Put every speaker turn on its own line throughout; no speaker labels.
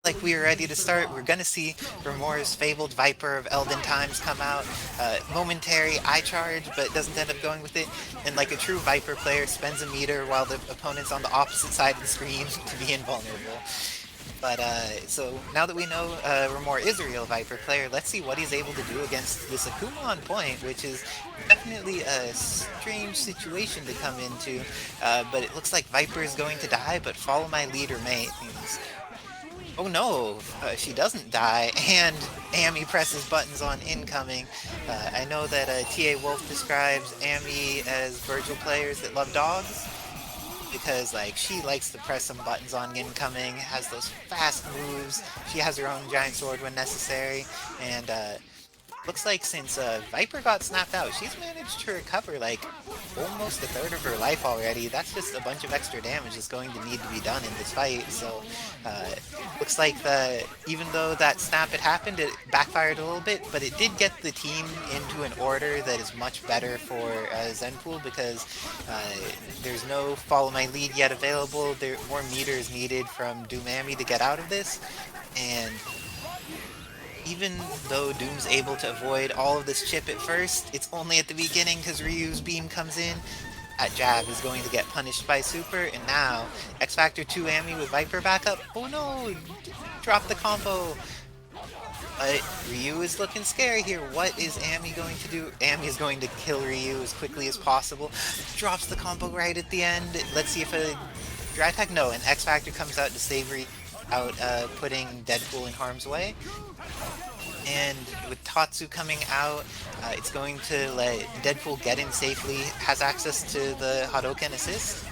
Like we are ready to start, we're gonna see Romora's fabled Viper of Elden Times come out. Momentary eye charge, but doesn't end up going with it. And like a true Viper player, spends a meter while the opponent's on the opposite side of the screen to be invulnerable. But so now that we know Remora is a real Viper player, let's see what he's able to do against this Akuma on point, which is definitely a strange situation to come into. But it looks like Viper is going to die, but follow my lead remains. Oh no, she doesn't die, and Amy presses buttons on incoming. I know that TA Wolf describes Amy as Virgil players that love dogs, because like she likes to press some buttons on incoming, has those fast moves, she has her own giant sword when necessary, and looks like since Viper got snapped out, she's managed to recover like almost a third of her life already. That's just a bunch of extra damage that's going to need to be done in this fight. So looks like even though that snap had happened, it backfired a little bit, but it did get the team into an order that is much better for Zenpool because there's no follow my lead yet available. There more meters needed from Doomami to get out of this, and even though Doom's able to avoid all of this chip at first, it's only at the beginning because Ryu's beam comes in. That jab is going to get punished by Super, and now X Factor 2 Amy with Viper backup. Oh no! Drop the combo! But Ryu is looking scary here. What is Amy going to do? Amy is going to kill Ryu as quickly as possible. Drops the combo right at the end. Let's see if a dry pack? No, an X Factor comes out to save Ryu out, putting Deadpool in harm's way. And with Tatsu coming out, it's going to let Deadpool get in safely, has access to the Hadoken assist,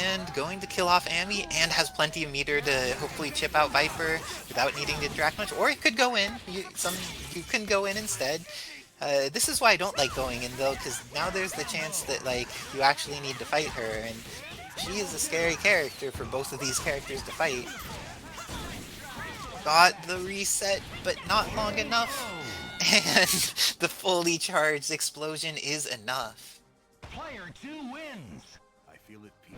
and going to kill off Amy, and has plenty of meter to hopefully chip out Viper without needing to interact much. Or it could go in. You can go in instead. This is why I don't like going in though, because now there's the chance that like you actually need to fight her, and she is a scary character for both of these characters to fight. Got the reset, but not long enough. And the fully charged explosion is enough.
Player 2 wins. I feel it peak.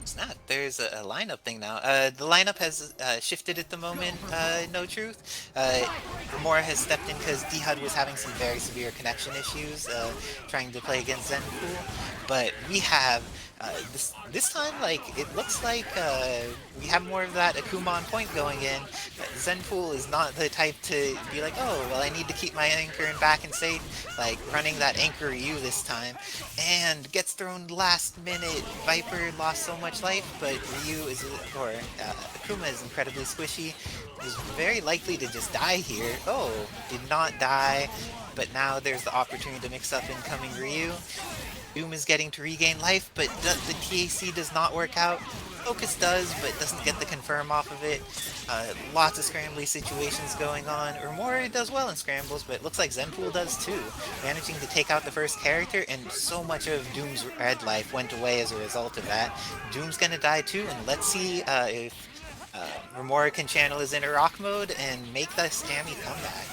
Snap, there's a lineup thing now. The lineup has shifted at the moment, no truth. Romora has stepped in because D-HUD was having some very severe connection issues trying to play against Zenpool. But we have this time, like, it looks like we have more of that Akuma on point going in. Zenpool is not the type to be like, oh, well, I need to keep my anchor in back and safe. Like, running that anchor Ryu this time. And gets thrown last minute. Viper lost so much life, but Ryu is, or Akuma is incredibly squishy. Is very likely to just die here. Oh, did not die. But now there's the opportunity to mix up incoming Ryu. Doom is getting to regain life, but the TAC does not work out. Focus does, but doesn't get the confirm off of it. Lots of scrambly situations going on. Romora does well in scrambles, but it looks like Zenpool does too. Managing to take out the first character, and so much of Doom's red life went away as a result of that. Doom's gonna die too, and let's see if Romora can channel his inner rock mode and make this Amy comeback.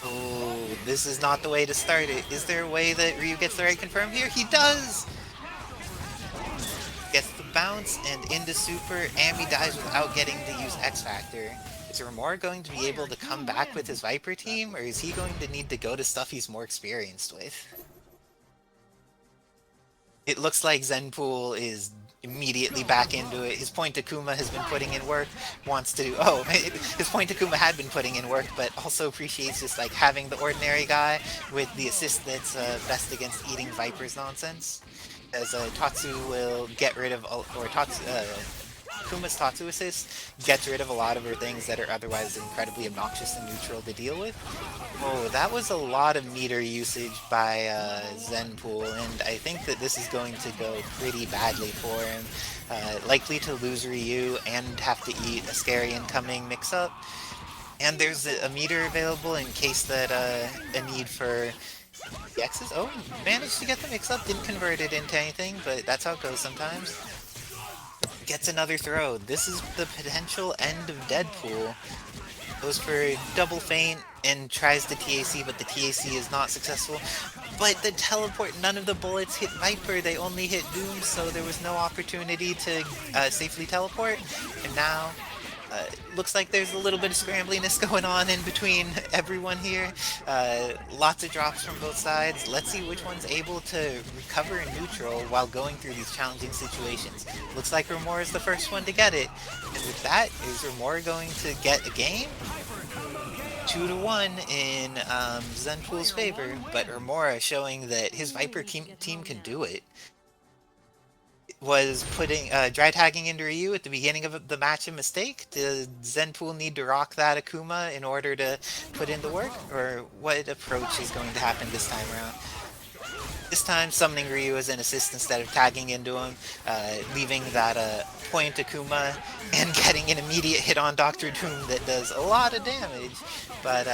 Oh, this is not the way to start it. Is there a way that Ryu gets the right confirm here? He does! Gets the bounce and into super. Amy dies without getting to use X Factor. Is Romora going to be able to come back with his Viper team, or is he going to need to go to stuff he's more experienced with? It looks like Zenpool is immediately back into it. His point Akuma has been putting in work, wants to do, oh, his point Akuma had been putting in work, but also appreciates just like having the ordinary guy with the assist that's best against eating Viper's nonsense. As Tatsu will get rid of, or Tatsu, Akuma's Tatsu assist gets rid of a lot of her things that are otherwise incredibly obnoxious and neutral to deal with. Oh, that was a lot of meter usage by Zenpool, and I think that this is going to go pretty badly for him. Likely to lose Ryu and have to eat a scary incoming mix-up. And there's a meter available in case that a need for the X's. Oh, managed to get the mix-up, didn't convert it into anything, but that's how it goes sometimes. Gets another throw. This is the potential end of Deadpool. Goes for double feint and tries the TAC, but the TAC is not successful. but the teleport, none of the bullets hit Viper, they only hit Doom, so there was no opportunity to safely teleport. And now, looks like there's a little bit of scrambliness going on in between everyone here. Lots of drops from both sides. Let's see which one's able to recover in neutral while going through these challenging situations. Looks like Romora is the first one to get it. And with that, is Romora going to get a game? 2-1 in Zenpool's favor, but Romora showing that his Viper team can do it. Was putting dry tagging into Ryu at the beginning of the match a mistake? Did Zenpool need to rock that Akuma in order to put in the work? Or what approach is going to happen this time around? This time summoning Ryu as an assist instead of tagging into him, leaving that point Akuma and getting an immediate hit on Dr. Doom that does a lot of damage. But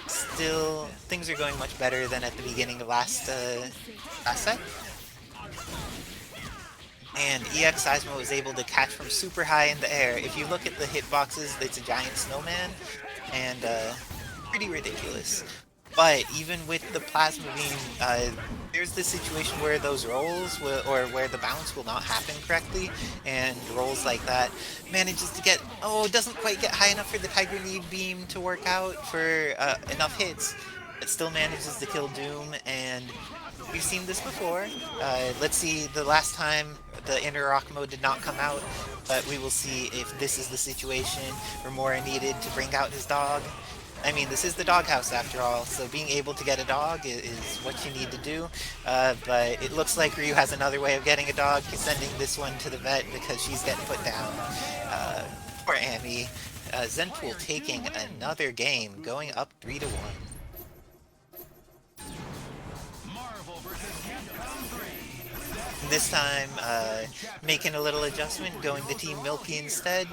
still, things are going much better than at the beginning of last set. And EX Seismo was able to catch from super high in the air. If you look at the hitboxes, it's a giant snowman, and pretty ridiculous. But even with the plasma beam, there's this situation where those rolls or where the bounce will not happen correctly, and rolls like that manages to get, doesn't quite get high enough for the Tiger Knee beam to work out for enough hits, but still manages to kill Doom. And we've seen this before. Let's see, the last time the inner rock mode did not come out, but we will see if this is the situation Romora needed to bring out his dog. I mean, this is the doghouse after all, so being able to get a dog is what you need to do. But it looks like Ryu has another way of getting a dog. He's sending this one to the vet because she's getting put down. Poor Amy. Zenpool taking another game, going up 3-1. This time, making a little adjustment, going to Team Milky instead.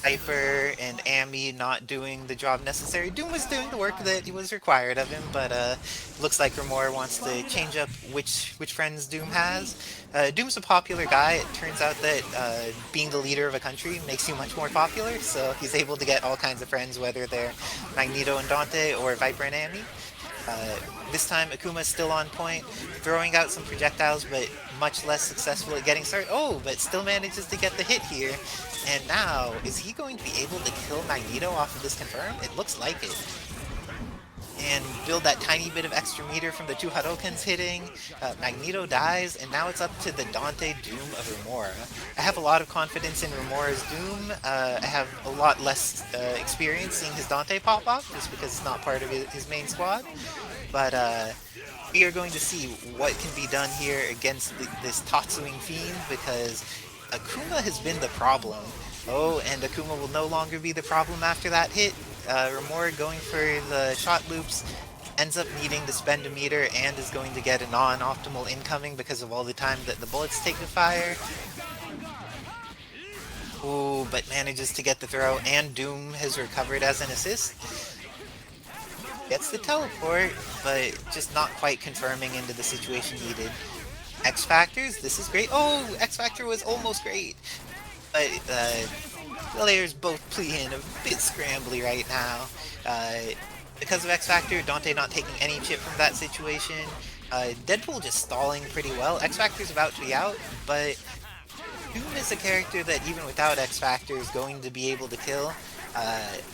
Viper and Amy not doing the job necessary. Doom was doing the work that was required of him, but looks like Romora wants to change up which friends Doom has. Doom's a popular guy. It turns out that being the leader of a country makes you much more popular, so he's able to get all kinds of friends, whether they're Magneto and Dante or Viper and Amy. This time Akuma's still on point, throwing out some projectiles, but much less successful at getting started. But still manages to get the hit here. And now, is he going to be able to kill Magneto off of this confirm? It looks like it. And build that tiny bit of extra meter from the two Hadokens hitting. Magneto dies, and now it's up to the Dante Doom of Romora. I have a lot of confidence in Romora's Doom. I have a lot less experience seeing his Dante pop off, just because it's not part of his main squad. But we are going to see what can be done here against this Tatsuing Fiend, because Akuma has been the problem. And Akuma will no longer be the problem after that hit. Romora going for the shot loops, ends up needing to spend a meter and is going to get a non-optimal incoming because of all the time that the bullets take to fire. But manages to get the throw, and Doom has recovered as an assist. Gets the teleport, but just not quite confirming into the situation needed. X Factors, this is great. X Factor was almost great. But players both playing a bit scrambly right now. Because of X Factor, Dante not taking any chip from that situation. Deadpool just stalling pretty well. X Factor's about to be out, but Doom is a character that even without X Factor is going to be able to kill.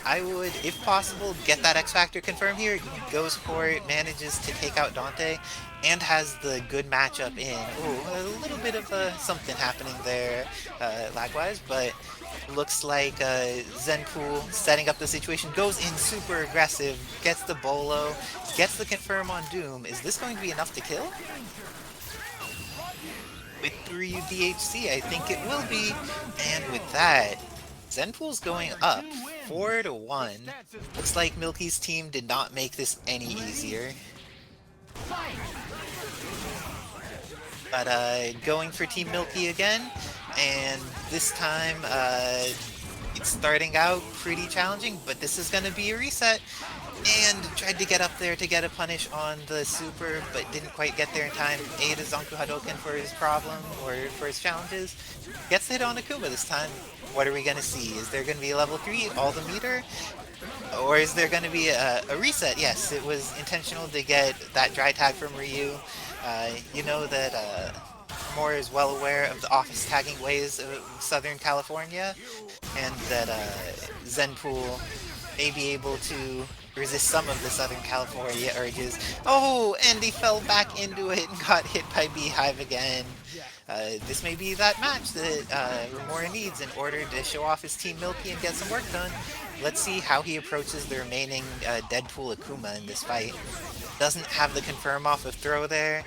I would, if possible, get that X Factor confirmed here. He goes for it, manages to take out Dante, and has the good matchup in. A little bit of something happening there, lag-wise, but looks like Zenpool setting up the situation, goes in super aggressive, gets the bolo, gets the confirm on Doom. Is this going to be enough to kill? With 3 DHC, I think it will be. And with that, Zenpool's going up 4-1. Looks like Milky's team did not make this any easier. But going for Team Milky again, and this time it's starting out pretty challenging, but this is going to be a reset. And tried to get up there to get a punish on the super, but didn't quite get there in time. Ate a Zanku Hadoken for his problem, or for his challenges. Gets hit on Akuma this time. What are we going to see? Is there going to be a level 3, all the meter? Or is there going to be a reset? Yes, it was intentional to get that dry tag from Ryu. You know that Moore is well aware of the office tagging ways of Southern California, and that Zenpool may be able to resist some of the Southern California urges. Oh, and he fell back into it and got hit by Beehive again. This may be that match that Romora needs in order to show off his Team Milky and get some work done. Let's see how he approaches the remaining Deadpool Akuma in this fight. Doesn't have the confirm off of throw there.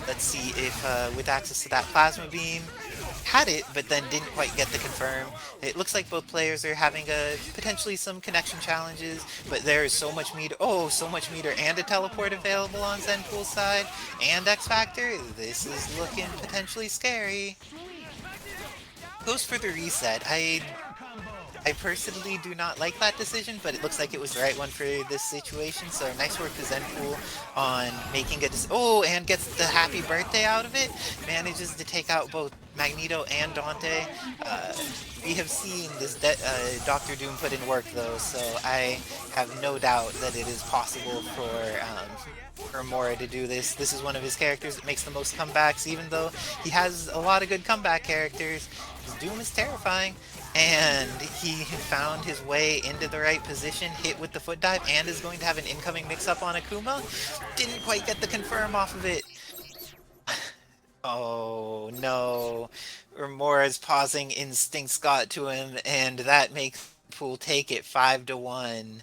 Let's see if, with access to that plasma beam, had it, but then didn't quite get the confirm. It looks like both players are having potentially some connection challenges, but there is so much meter. Oh, so much meter and a teleport available on Zenpool's side, and X Factor. This is looking potentially scary. Goes for the reset. I personally do not like that decision, but it looks like it was the right one for this situation. So nice work to Zenpool on making it. Oh, and gets the happy birthday out of it. Manages to take out both Magneto and Dante. Uh, we have seen this Doctor Doom put in work though, so I have no doubt that it is possible for Mora to do this. This is one of his characters that makes the most comebacks, even though he has a lot of good comeback characters. Doom is terrifying, and he found his way into the right position, hit with the foot dive, and is going to have an incoming mix-up on Akuma. Didn't quite get the confirm off of it. Oh no. Remora's pausing instincts got to him, and that makes Pool take it 5-1.